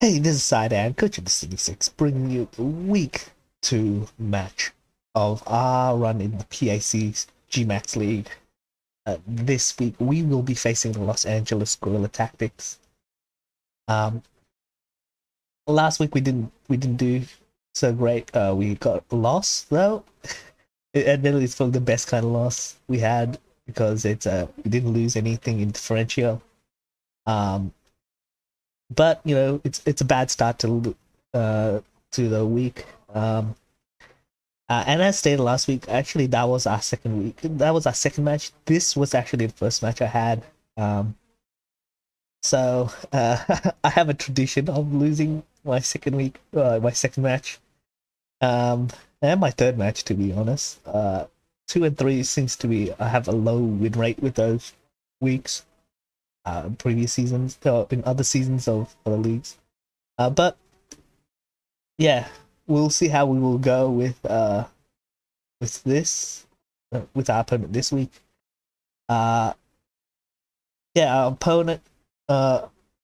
Hey, this is Sidan, coach of the City 6, bringing you the week 2 match of our run in the PAC-Gmax League. This week, we will be facing the Los Angeles Guerrilla Tactics. Last week we didn't do so great. We got lost though. Admittedly, it's probably the best kind of loss we had because we didn't lose anything in differential. But you know, it's a bad start to the week. And as stated last week, actually that was our second week. That was our second match. This was actually the first match I had. So I have a tradition of losing my second week, my second match, and my third match, to be honest. 2 and 3 seems to be I have a low win rate with those weeks. Previous seasons, in other seasons of other leagues. But yeah, we'll see how we will go with this with our opponent this week. Yeah, our opponent.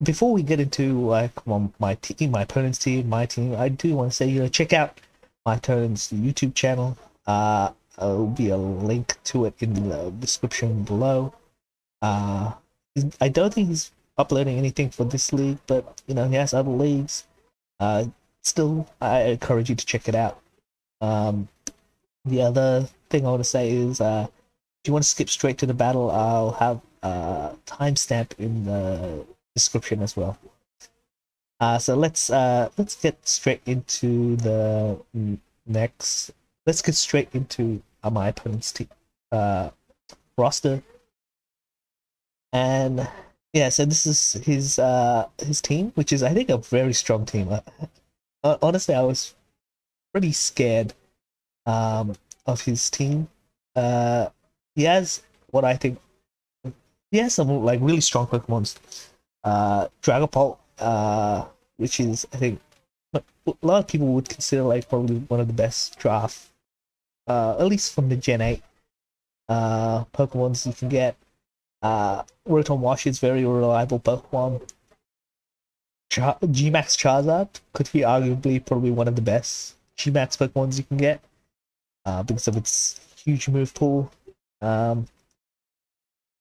Before we get into like my team, my opponent's team, my team, I do want to say check out my opponent's YouTube channel. There'll be a link to it in the description below. I don't think he's uploading anything for this league, but he has other leagues. Still, I encourage you to check it out. The other thing I want to say is, if you want to skip straight to the battle, I'll have a timestamp in the description as well. So let's get straight into the next. Let's get straight into my opponent's team roster. And yeah, so this is his team, which is I think a very strong team. Honestly, I was pretty scared of his team. He has what I think he has some like really strong Pokemons. Dragapult, which is I think a lot of people would consider like probably one of the best draft, at least from the Gen 8 Pokemons you can get. Rotom Wash is very reliable Pokemon. Gmax Charizard could be arguably probably one of the best Gmax Pokemons you can get, because of its huge move pool. But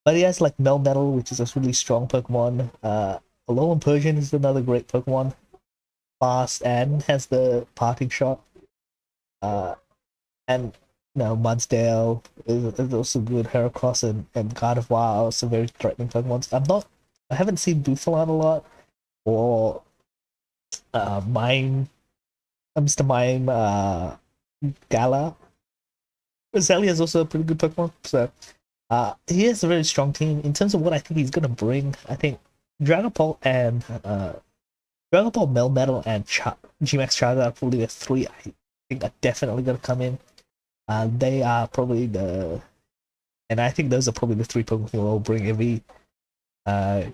he has like Melmetal, which is a really strong Pokemon. Alolan Persian is another great Pokemon, fast and has the parting shot. And Mudsdale is also good. Heracross and Gardevoir are also very threatening Pokemon. I haven't seen Bouffalant a lot, or Mr. Mime, Gala. Roselia is also a pretty good Pokemon. So he has a very strong team. In terms of what I think he's gonna bring, I think Dragapult, Melmetal, and Gmax Charizard are probably the three I think are definitely gonna come in. They are probably and I think those are probably the three Pokemon who will bring every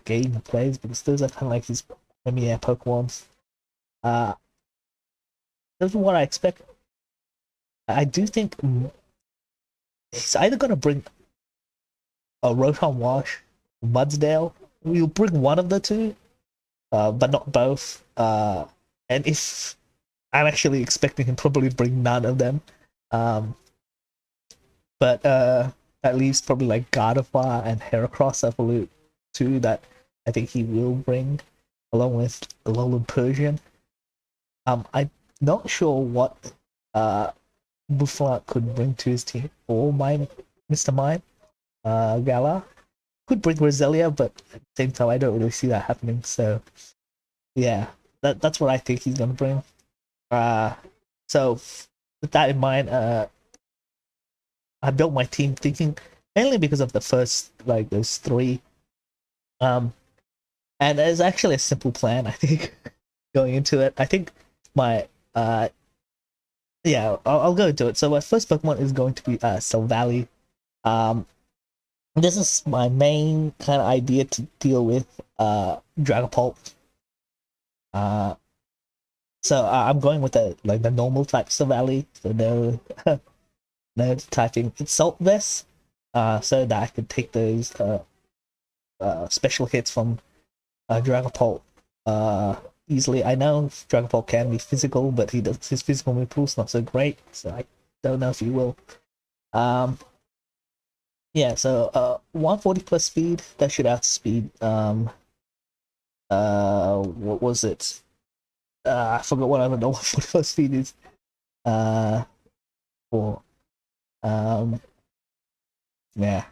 game he plays, because those are kind of like his premier Pokemons. That's what I expect. I do think he's either gonna bring a Rotom Wash, Mudsdale. We'll bring one of the two, but not both. And if I'm actually expecting him probably bring none of them. But that leaves probably like Gardevoir and Heracross are probably two that I think he will bring, along with Alolan Persian. I'm not sure what Bouffalant could bring to his team, or Mr. Mime, Gala could bring Roselia, but at the same time I don't really see that happening. So yeah, that's what I think he's gonna bring. So with that in mind, I built my team thinking mainly because of the first like those three. And there's actually a simple plan, I think, going into it. I think my yeah, I'll go into it. So my first Pokemon is going to be Silvally. This is my main kind of idea to deal with Dragapult. So I'm going with the normal type Silvally, so no typing Insult Vest, so that I could take those special hits from Dragapult easily. I know Dragon Ball can be physical, but his physical move pool's not so great, so I don't know if he will. Yeah, so 140 plus speed, that should outspeed what was it? I forgot what other 140 plus speed is. For yeah.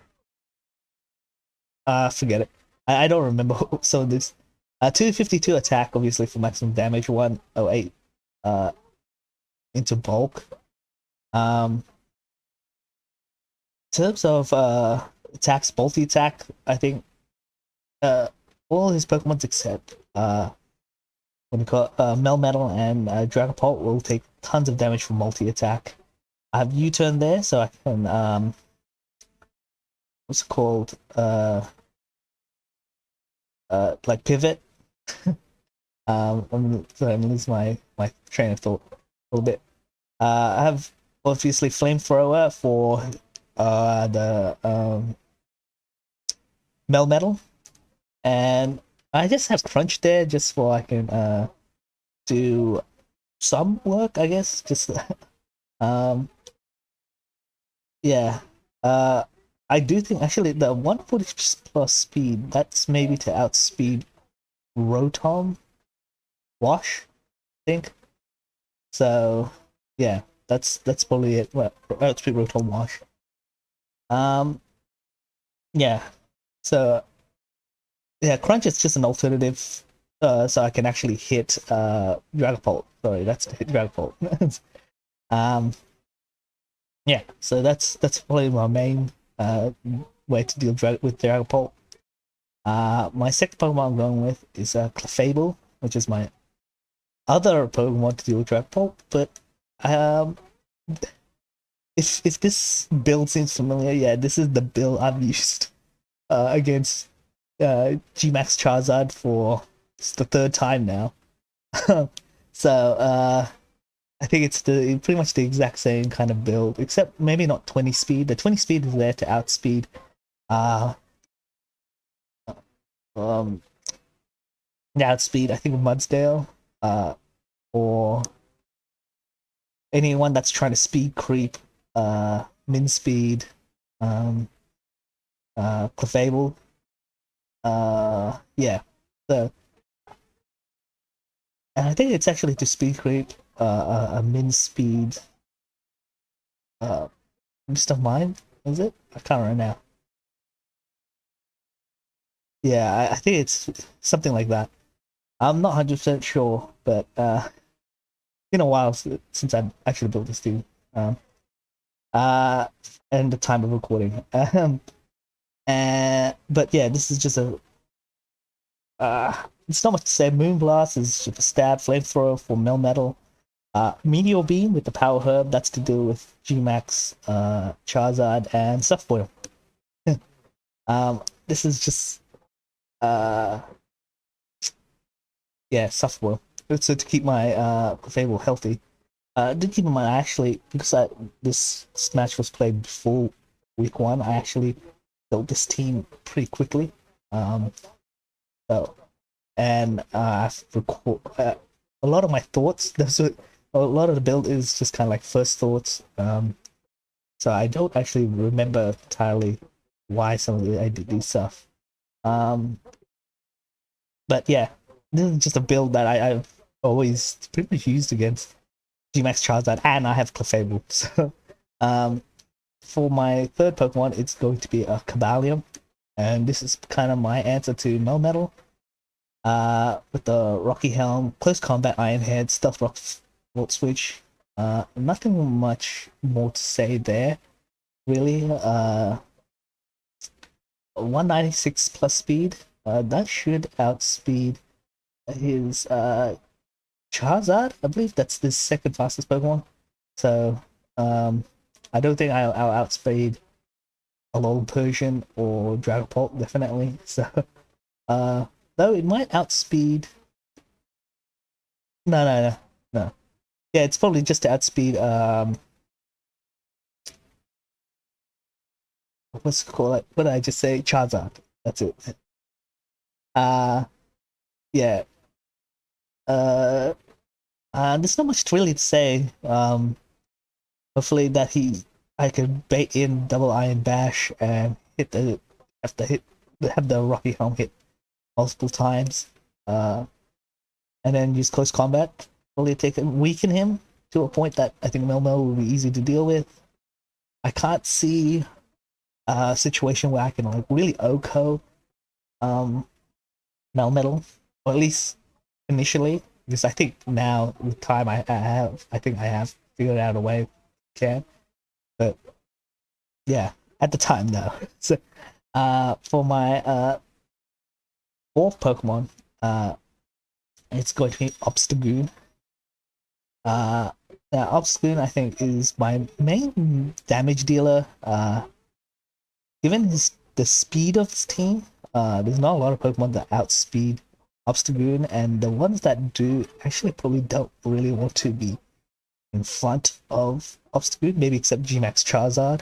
Forget it. I don't remember. So this 252 attack, obviously for maximum damage, 108 into bulk. In terms of attacks, multi-attack, I think all his Pokemons except what do you call it, Melmetal and Dragapult will take tons of damage from multi-attack. I have U-turn there, so I can what's it called? Like pivot. I'm gonna lose my train of thought a little bit. I have obviously flamethrower for the Melmetal, and I just have crunch there just for I can do some work, I guess. Just um yeah. I do think actually the 140 plus speed, that's maybe to outspeed Rotom Wash, I think. So yeah, that's probably it. Well, outspeed Rotom Wash. Um yeah. So yeah, Crunch is just an alternative. So I can actually hit Dragapult. Sorry, that's to hit Dragapult. um yeah, so that's probably my main way to deal with Dragapult. My second Pokemon I'm going with is Clefable, which is my other Pokemon to deal with Dragapult. But um, if this build seems familiar, yeah, this is the build I've used against Gmax Charizard for it's the third time now. So I think it's pretty much the exact same kind of build, except maybe not 20 speed. The 20 speed is there to outspeed uh um outspeed I think Mudsdale or anyone that's trying to speed creep min speed Clefable. Yeah. So and I think it's actually to speed creep a min speed Mist of Mind, is it? I can't remember now. Yeah, I think it's something like that. I'm not 100% sure, but been a while since I actually built this team. Um, uh, and the time of recording. But yeah, this is just a it's not much to say. Moonblast is just a stab, flamethrower for Melmetal. Meteor Beam with the Power Herb, that's to do with Gmax, Charizard, and Stuffboil. This is just yeah, Stuffboil. So to keep my Clefable healthy. Did keep in mind, I actually, because this match was played before week one, I actually built this team pretty quickly. So, and I've a lot of my thoughts. A lot of the build is just kind of like first thoughts. So I don't actually remember entirely why some of I did this stuff. Um, but yeah, this is just a build that I've always pretty much used against Gmax Charizard, and I have Clefable. So, for my third Pokemon, it's going to be a Cobalion, and this is kind of my answer to Melmetal. With the Rocky Helm, Close Combat, Iron Head, Stealth Rock, Volt Switch. Nothing much more to say there, really. 196 plus speed. That should outspeed his Charizard. I believe that's the second fastest Pokemon. So, I don't think I'll outspeed a Alolan Persian or Dragapult, definitely. So, though it might outspeed. No. Yeah, it's probably just to outspeed. What's it called? Like, what did I just say? Charizard. That's it. Uh, yeah. there's not much really to say. Hopefully that I can bait in double iron bash and have the rocky helm hit multiple times. And then use close combat. Probably weaken him to a point that I think Melmel will be easy to deal with. I can't see a situation where I can like really OHKO Melmetal, or at least initially, because I think now with time I have figured out a way can. But yeah, at the time though. So for my fourth Pokemon, it's going to be Obstagoon. Now Obstagoon I think is my main damage dealer. Given the speed of this team, there's not a lot of Pokemon that outspeed Obstagoon, and the ones that do actually probably don't really want to be in front of Obstagoon, maybe except Gmax Charizard.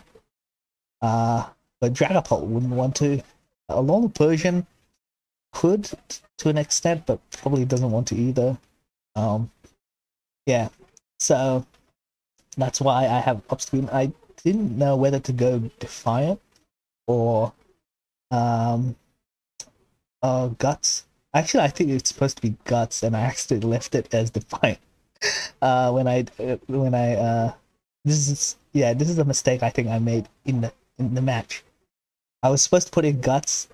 But Dragapult wouldn't want to. A long Persian could to an extent, but probably doesn't want to either. Yeah, so that's why I have Obstagoon. I didn't know whether to go Defiant or Guts. Actually, I think it's supposed to be Guts, and I actually left it as Defiant. This is a mistake I think I made in the match. I was supposed to put in Guts.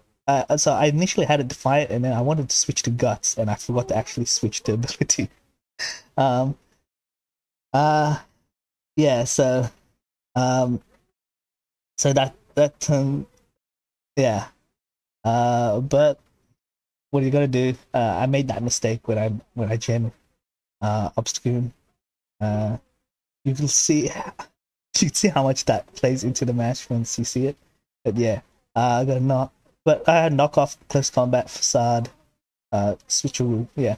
So I initially had it Defiant, and then I wanted to switch to Guts, and I forgot to actually switch to ability. Yeah, so yeah. But what are you gonna do? I made that mistake when I gen Obstagoon. You can see you can see how much that plays into the match once you see it. But yeah, I got I knock off close combat facade, switcheroo. Yeah,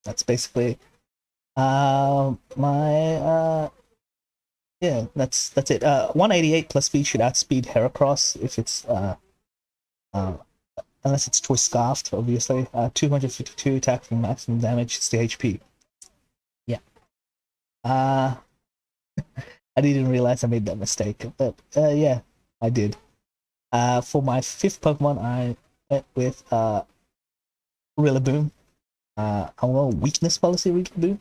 that's basically my yeah, that's it. 188 plus speed should outspeed Heracross if it's unless it's Choice Scarfed, obviously. 252 attack for maximum damage, 60 HP. Yeah. I didn't realize I made that mistake, but yeah, I did. For my fifth Pokemon, I went with Rillaboom. I'm going weakness policy Rillaboom.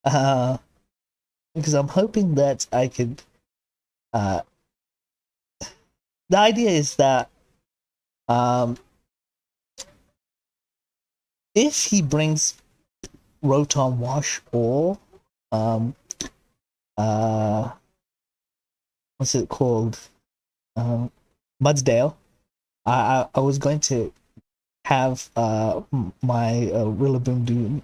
Because I'm hoping that I could. The idea is that if he brings Rotom Wash or what's it called? Mudsdale. I was going to have my Rillaboom do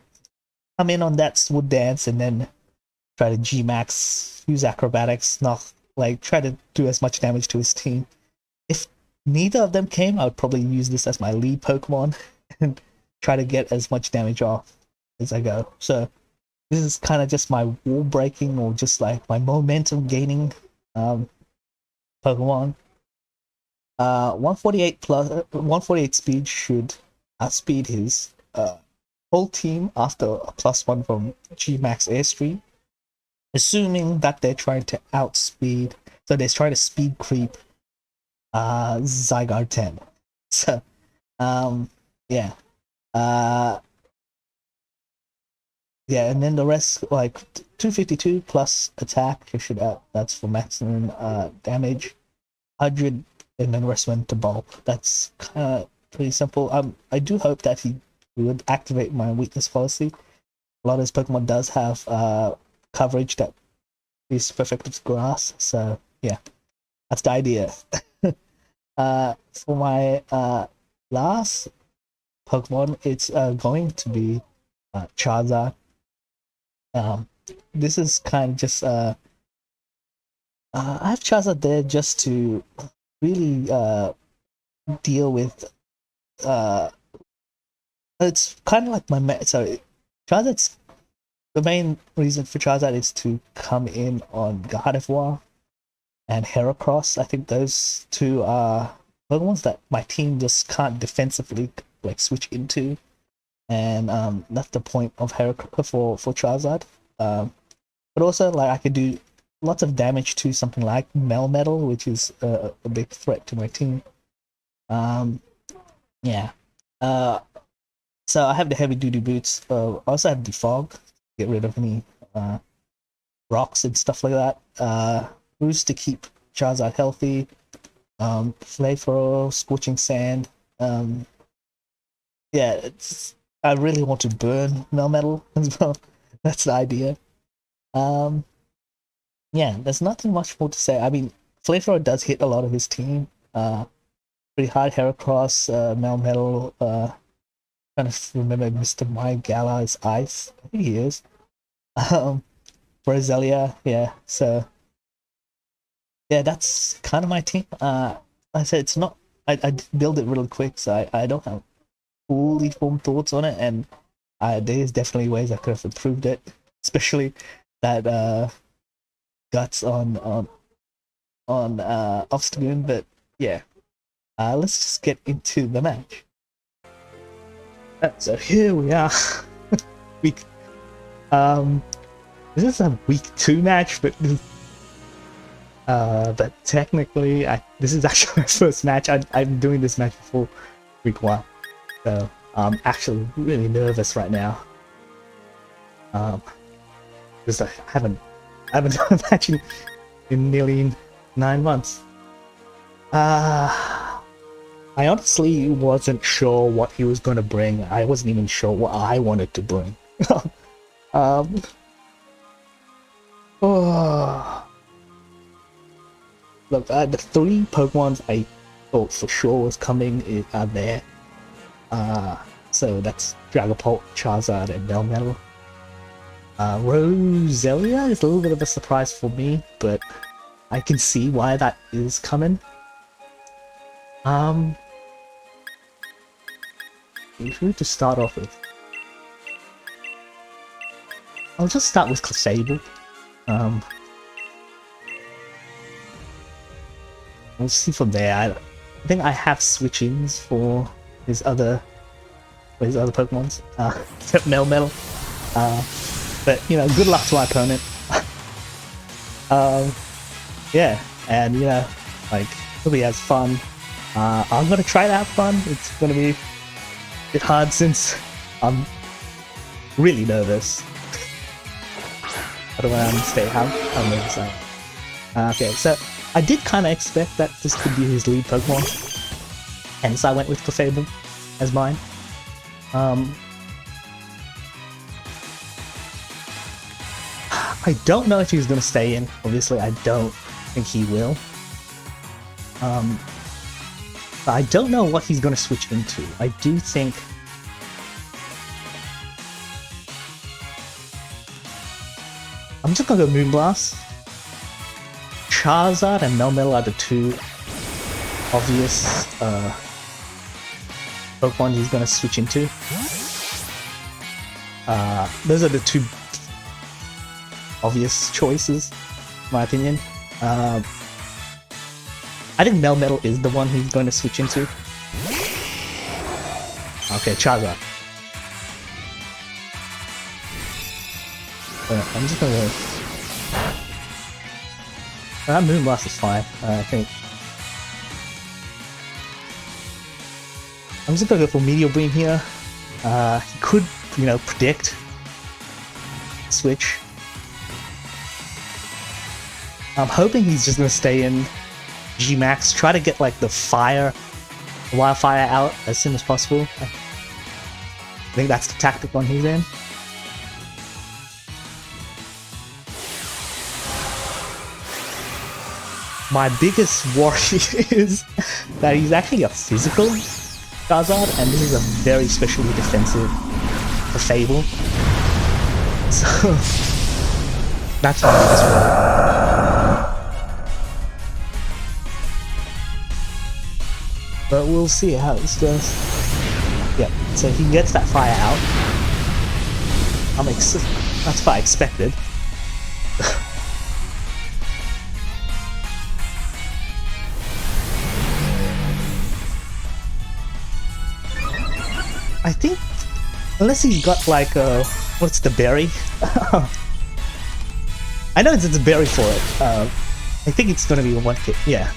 come in on that Swood Dance and then try to G-Max, use acrobatics, try to do as much damage to his team. If neither of them came, I would probably use this as my lead Pokemon and try to get as much damage off as I go. So this is kind of just my wall breaking or just like my momentum gaining Pokemon. 148 speed should outspeed his whole team after a +1 from G-Max Airstream, assuming that they're trying to outspeed, so they're trying to speed creep Zygarde 10. So yeah. Yeah, and then the rest, like 252 plus attack, should that's for maximum damage. 100, and then the rest went to bulk. That's kind of pretty simple. I do hope that he would activate my weakness policy. A lot of his Pokemon does have coverage that is perfect with grass, so yeah, that's the idea. For my last Pokemon, it's going to be Charizard. This is kind of just I have Charizard there just to really deal with it's kind of like so Charizard's the main reason for Charizard is to come in on Gardevoir and Heracross. I think those two are the ones that my team just can't defensively like switch into. and that's the point of for Charizard. But also, like, I could do lots of damage to something like Melmetal, which is a big threat to my team. Yeah. So I have the heavy duty boots. I also have defog to get rid of any rocks and stuff like that. Boost to keep Charizard healthy. Flamethrower, scorching sand. Yeah, I really want to burn Melmetal as well. That's the idea. Yeah, there's nothing much more to say. I mean, Flamethrower does hit a lot of his team. Pretty hard. Heracross, Melmetal, trying to remember Mr. Gala is ice. I think he is. Brazilia, yeah. So yeah, that's kind of my team. Like I said, it's not. I build it really quick, so I don't have fully formed thoughts on it, and there's definitely ways I could have improved it, especially that guts on Obstagoon. But yeah, let's just get into the match. So here we are. week This is a week 2 match, but technically this is actually my first match. I'm doing this match before week 1, so I'm actually really nervous right now. Because I haven't done a match in nearly 9 months. I honestly wasn't sure what he was going to bring. I wasn't even sure what I wanted to bring. Look, the 3 Pokemons I thought for sure was coming are there. So that's Dragapult, Charizard, and Melmetal. Roselia is a little bit of a surprise for me, but I can see why that is coming. Who to start off with? I'll just start with Clefable. We'll see from there. I think I have switch-ins for his other Pokemons, except Melmetal. But you know, good luck to my opponent. Yeah, and you know, like, hope he has fun. I'm gonna try to have fun. It's gonna be a bit hard since I'm really nervous. I don't want to understate how nervous I am. Okay, so I did kind of expect that this could be his lead Pokemon, hence I went with Clefable as mine. I don't know if he's going to stay in. Obviously, I don't think he will. But I don't know what he's going to switch into. I do think... I'm just going to go Moonblast. Charizard and Melmetal are the 2 obvious Pokemon he's going to switch into. Those are the 2 obvious choices, in my opinion. I think Melmetal is the one he's going to switch into. Okay, Charizard. I'm just gonna go... That Moonblast is fine, I think. I'm just gonna go for Meteor Beam here. He could, you know, predict switch. I'm hoping he's just gonna stay in G-Max, try to get like the Wildfire out as soon as possible. I think that's the tactic one he's in. My biggest worry is that he's actually a physical Charizard, and this is a very specially defensive Fable. So that's my biggest worry. But we'll see how this goes. Yep, so he gets that fire out. That's what I expected. I think Unless he's got like what's the berry? I know it's a berry for it. I think it's gonna be a one hit. Yeah.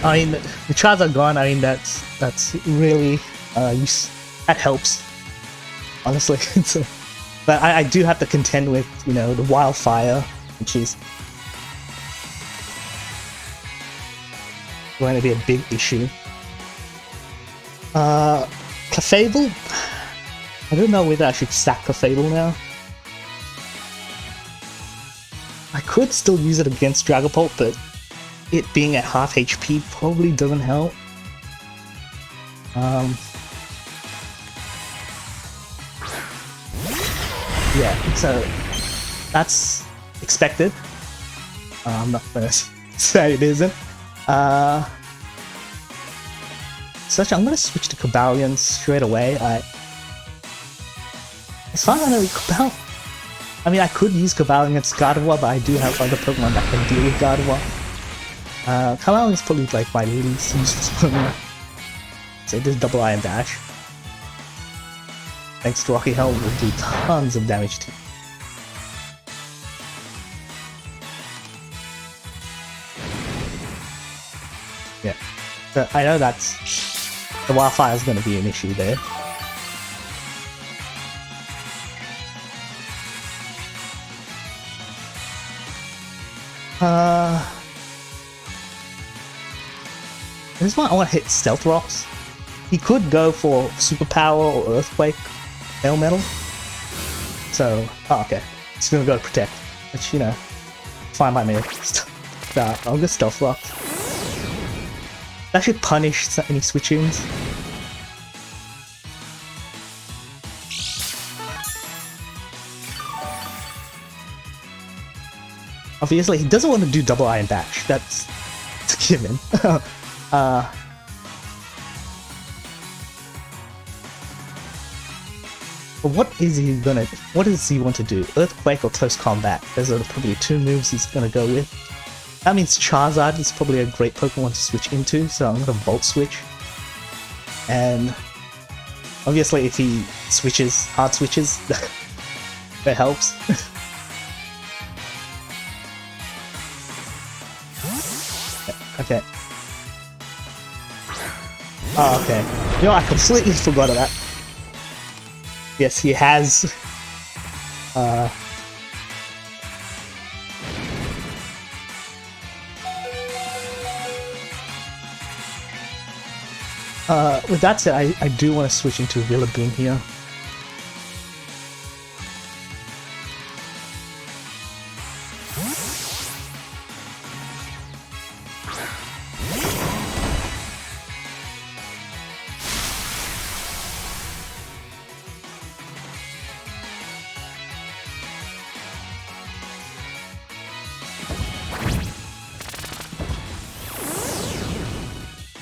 I mean, the Charizard gone. I mean, that's really that helps. Honestly, but I do have to contend with, you know, the wildfire, which is going to be a big issue. Clefable? I don't know whether I should sack Clefable now. I could still use it against Dragapult, but it being at half HP probably doesn't help. Yeah, so that's expected. I'm not gonna say it isn't. Such, I'm gonna switch to Cobalion straight away. As far as I know, I mean, I could use Cobalion against Gardevoir, but I do have other Pokemon that can deal with Gardevoir. Cobalion is probably like my least useless Pokemon. So this double Iron Dash, thanks to Rocky Helm, will do tons of damage to you. Yeah, so I know the wildfire is going to be an issue there. This one I want to hit Stealth Rocks. He could go for Superpower or Earthquake, Nail Metal. So, okay, he's gonna go Protect, which, you know, fine by me. I'll go Stealth Rock. That should punish any switch-ins. Obviously, he doesn't want to do double Iron Dash. That's a given. But what does he want to do? Earthquake or Close Combat? Those are probably two moves he's gonna go with. That means Charizard is probably a great Pokemon to switch into, so I'm gonna Volt Switch. And obviously if he switches, hard switches, that helps. Okay. Oh, okay. You know, I completely forgot of that. Yes, he has. With that said, I do want to switch into Rillaboom here.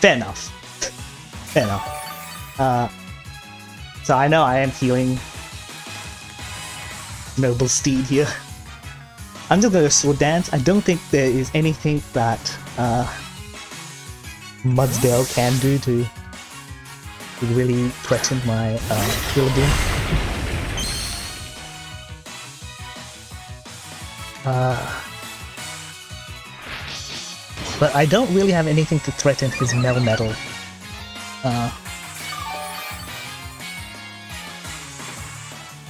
Fair enough. Fair enough. So I know I am healing Noble Steed here. I'm just gonna Sword Dance. I don't think there is anything that Mudsdale can do to really threaten my Rillaboom. But I don't really have anything to threaten his Melmetal.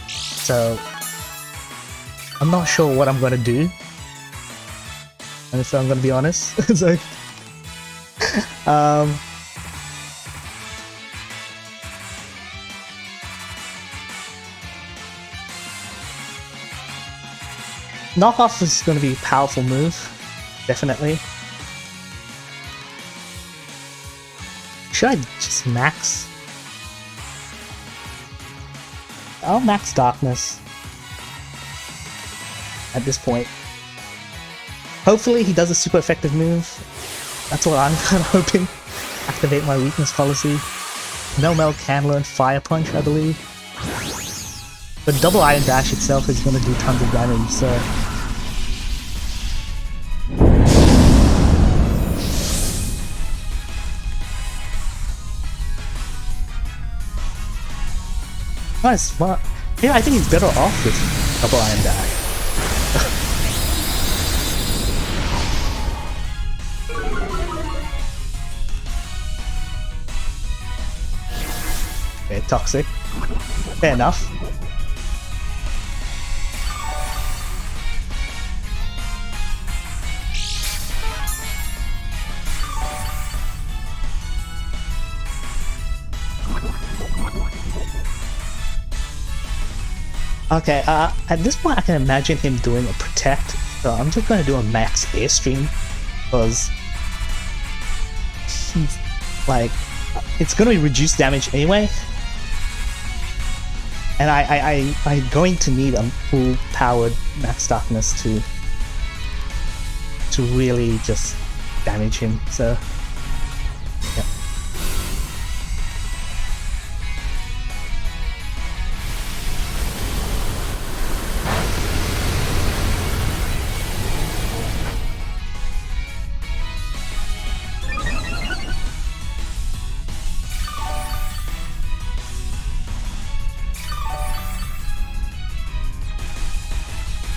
So I'm not sure what I'm gonna do. And if I'm gonna be honest. So Knockoff is gonna be a powerful move, definitely. Should I just max? I'll max Darkness at this point. Hopefully he does a super effective move. That's what I'm kind of hoping. Activate my weakness policy. Melmel can learn Fire Punch, I believe. But double Iron Dash itself is going to do tons of damage, so... Nice, smart. Yeah, I think he's better off with double iron dash. Okay, toxic. Fair enough. Okay, at this point I can imagine him doing a protect, so I'm just gonna do a max airstream, because he's like, it's gonna be reduced damage anyway, and I'm going to need a full powered max darkness to really just damage him, so yeah.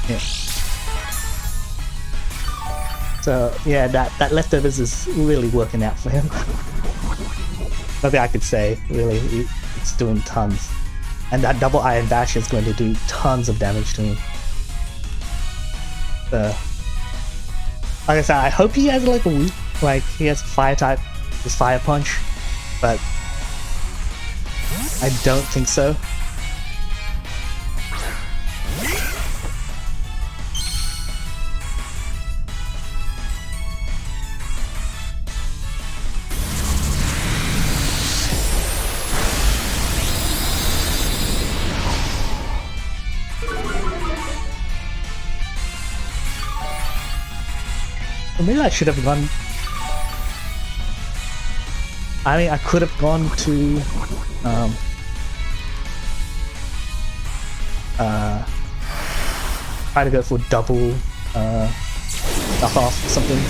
Yeah. So yeah, that leftovers is really working out for him. Nothing I could say, really. It's doing tons. And that double iron dash is going to do tons of damage to him. So, like I said, I hope he has like a weak, like he has fire type, his fire punch, but I don't think so. Maybe I should have gone. I mean, I could have gone to try to go for double knock off or something.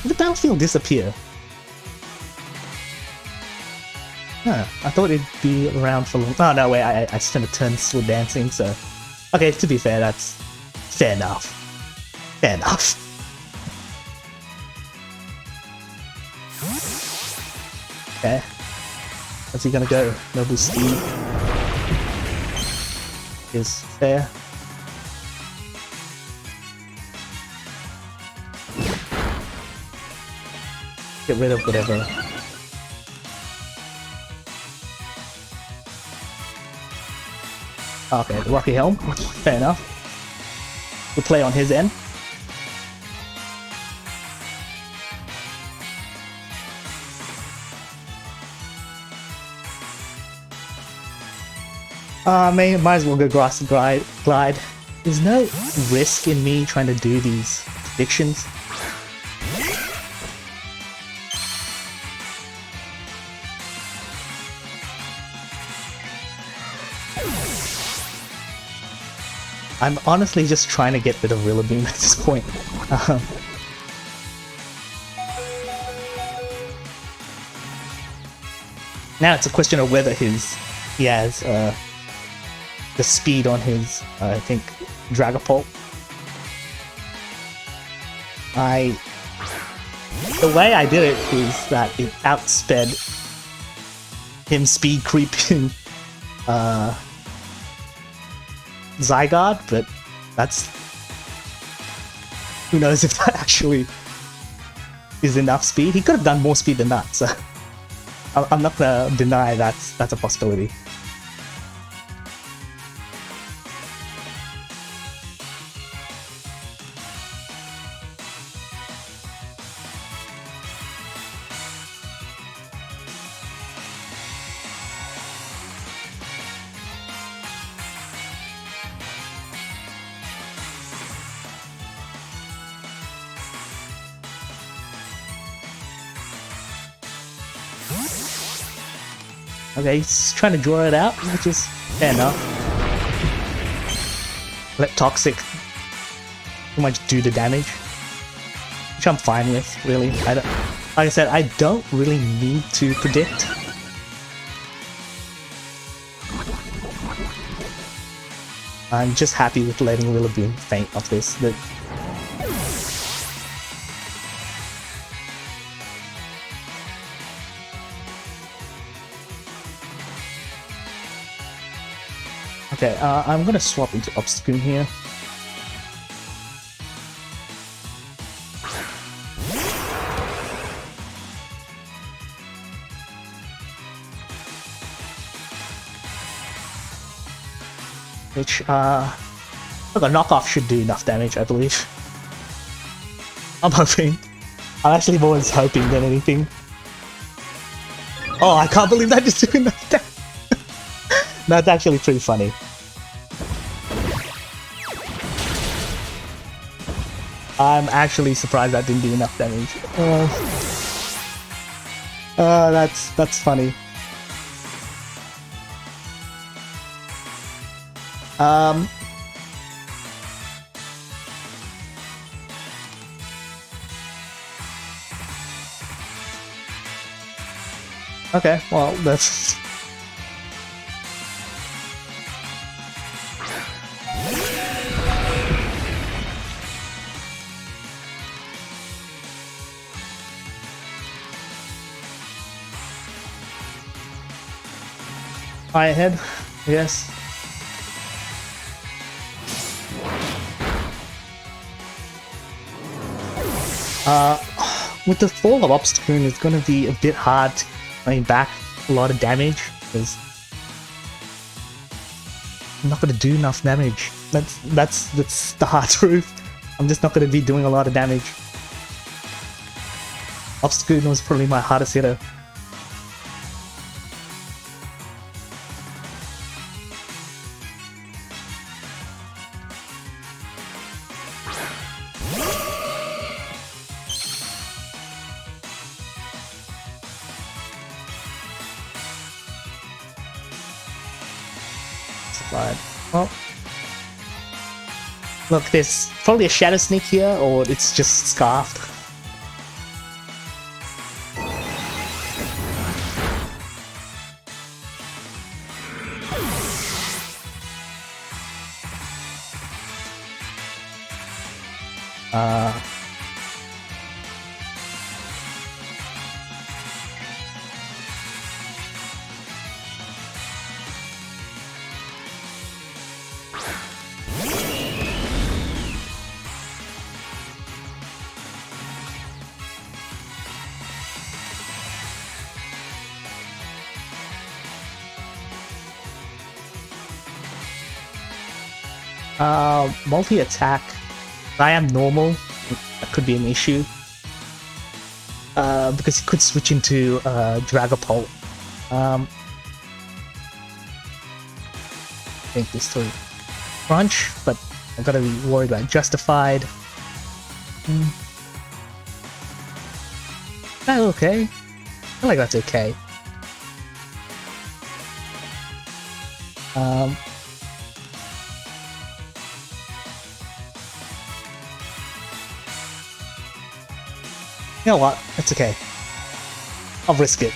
Did the battlefield disappear? Huh, I thought it'd be around for long. Oh no, wait, I spent a turn still dancing, so okay, to be fair, that's fair enough. Fair enough. Okay. What's he gonna go? Noble Steed is fair. Get rid of whatever. Okay, the Rocky Helm. Fair enough. We'll play on his end. Might as well go grass and glide. There's no risk in me trying to do these predictions. I'm honestly just trying to get rid of Rillaboom at this point. Now it's a question of whether he has the speed on his, I think, Dragapult. The way I did it is that it outsped him speed creeping Zygarde, but that's... who knows if that actually is enough speed. He could have done more speed than that, so I'm not gonna deny that's a possibility. Okay, he's trying to draw it out, which is fair enough. Let Toxic pretty much do the damage, which I'm fine with, really. Like I said, I don't really need to predict. I'm just happy with letting Rillaboom faint off this. Okay, I'm gonna swap into Obstagoon here. Which, look, a knockoff should do enough damage, I believe. I'm hoping. I'm actually more hoping than anything. Oh, I can't believe that just did enough damage. That's actually pretty funny. I'm actually surprised that didn't do enough damage. That's funny. Okay, well, that's... High ahead, yes. With the fall of Obstagoon, it's gonna be a bit hard to bring back a lot of damage, because I'm not gonna do enough damage. That's the hard truth. I'm just not gonna be doing a lot of damage. Obstagoon was probably my hardest hitter. Well, look, there's probably a Shadow Sneak here, or it's just Scarfed. Multi-attack. I am normal. That could be an issue. Because he could switch into Dragapult. I think this through Crunch, but I gotta be worried about Justified. That's okay. I feel like that's okay. You know what? It's okay. I'll risk it.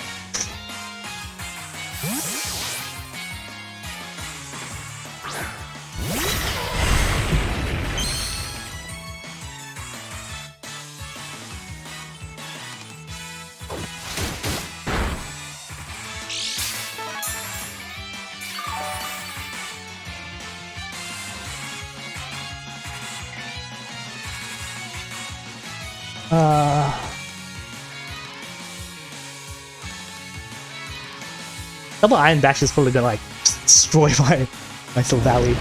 Double Iron Dash is probably gonna like destroy my Silvally.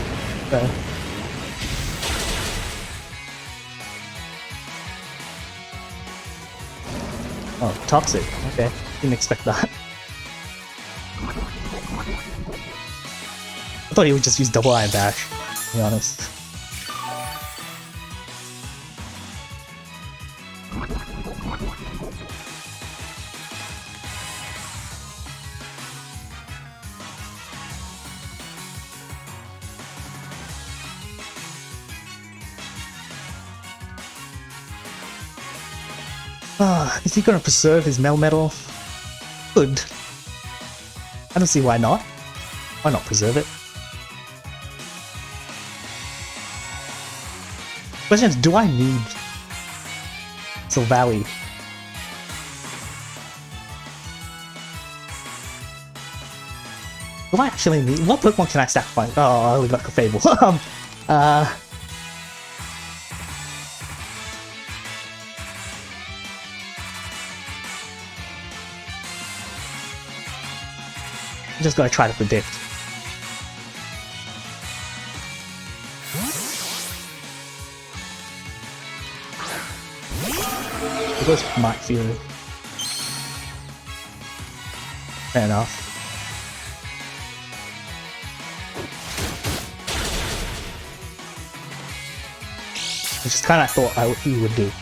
Oh, Toxic. Okay, didn't expect that. I thought he would just use Double Iron Dash, to be honest. Is he gonna preserve his Melmetal? Good. I don't see why not. Why not preserve it? Question is, do I need Silvally? Do I actually need... What Pokemon can I sacrifice? Oh, I only got a Fable. I'm just gonna try to predict. It goes Might Fury. Fair enough. Which is kind of thought he would do.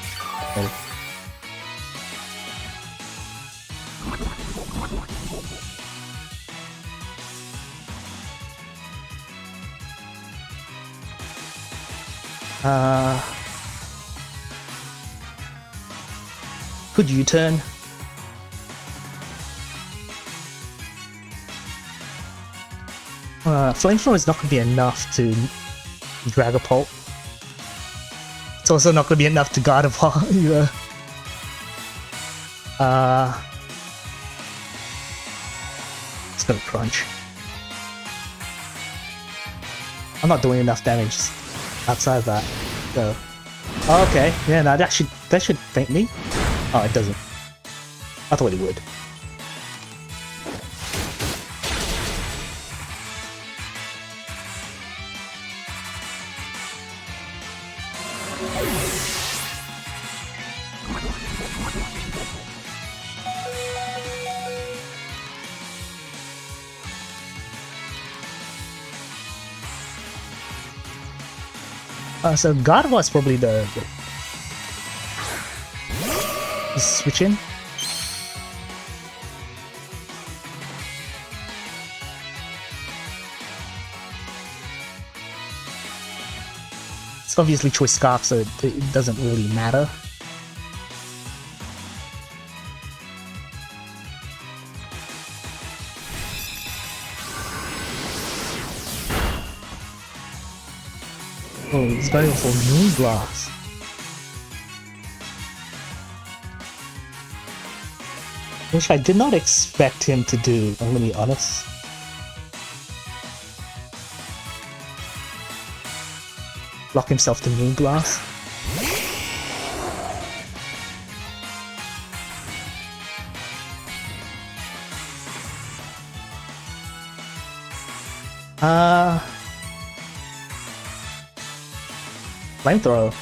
Could U-turn? Flamethrower is not going to be enough to Dragapult. It's also not going to be enough to Gardevoir either. It's gonna crunch. I'm not doing enough damage outside of that, so... Oh, okay, yeah, no, that should faint me. Oh, it doesn't. I thought it would. So Gardevoir is probably the switch in. It's obviously Choice Scarf, so it doesn't really matter. Oh, he's going for Moonblast. Which I did not expect him to do, I'm gonna be honest. Lock himself to Moonblast. Flamethrower.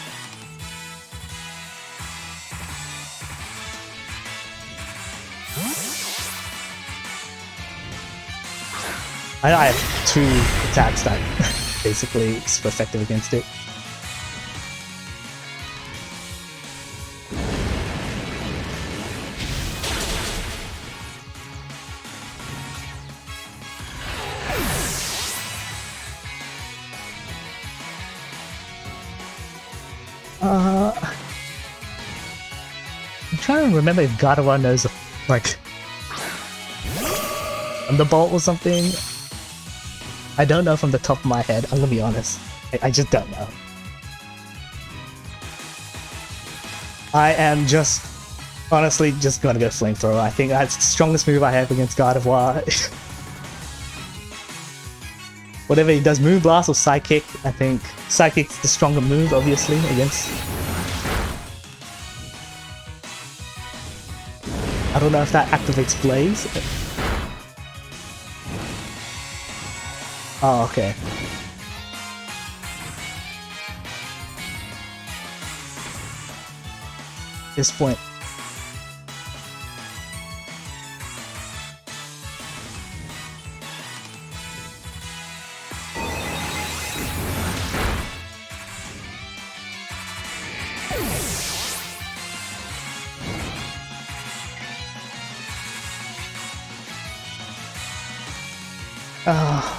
I have two attacks that basically is effective against it. I'm trying to remember if Gardevoir knows, like, Thunderbolt or something. I don't know from the top of my head, I'm gonna be honest. I just don't know. I am just, honestly, just gonna go Flamethrower. I think that's the strongest move I have against Gardevoir. Whatever he does, Moonblast or Psychic, I think Psychic's the stronger move, obviously, against... I don't know if that activates Blaze. Oh, okay. This point.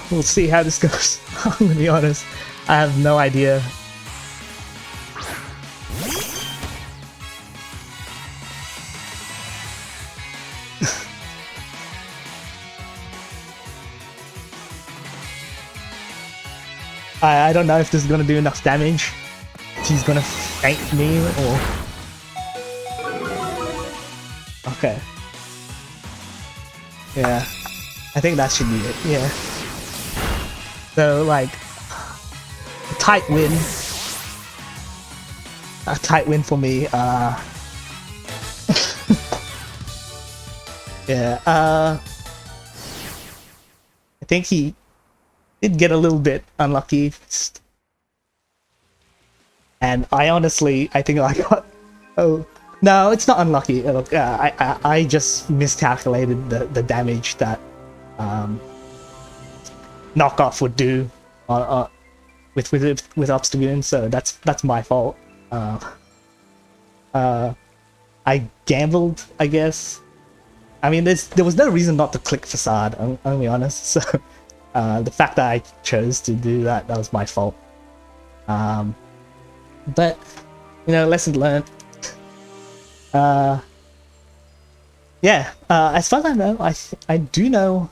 We'll see how this goes. I'm gonna be honest, I have no idea. I don't know if this is gonna do enough damage he's gonna thank me or... Okay. Yeah. I think that should be it, yeah. So, like, a tight win. A tight win for me, yeah, I think he did get a little bit unlucky. And I think I got... Oh, no, it's not unlucky. Look, I just miscalculated the damage that knockoff would do with Obstagoon, so that's my fault. I gambled, I guess. I mean, there was no reason not to click Facade, I'm gonna be honest, so the fact that I chose to do that was my fault. But, you know, lesson learned. Yeah, as far as I know, I do know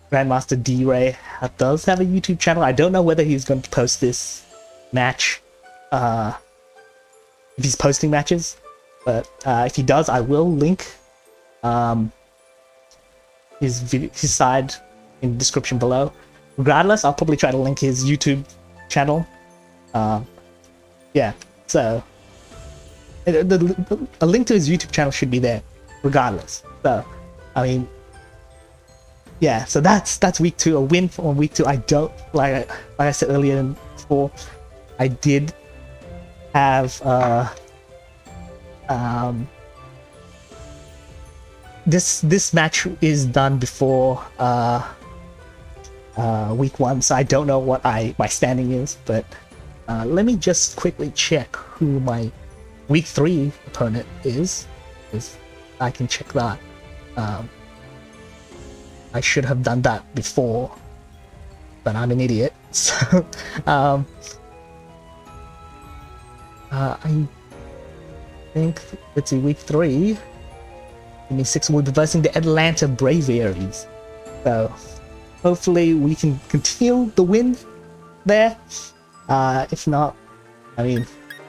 Grandmaster D-Ray does have a YouTube channel. I don't know whether he's going to post this match, if he's posting matches, but if he does, I will link his side in the description below. Regardless, I'll probably try to link his YouTube channel. Yeah, so a link to his YouTube channel should be there, regardless. So, I mean, yeah. So that's week 2, a win on week 2. I don't like I said earlier before. I did have this match is done before week 1, so I don't know what my standing is, but let me just quickly check who my week 3 opponent is, because I can check that. I should have done that before, but I'm an idiot. So I think, let's see, week 3, give me 6, we'll be versing the Atlanta Braviaries. So hopefully we can continue the win there. If not, I mean,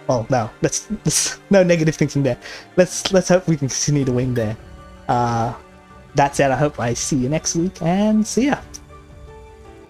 oh no, let's no negative thinking there. Let's hope we can continue to win there. That said, I hope I see you next week, and see ya.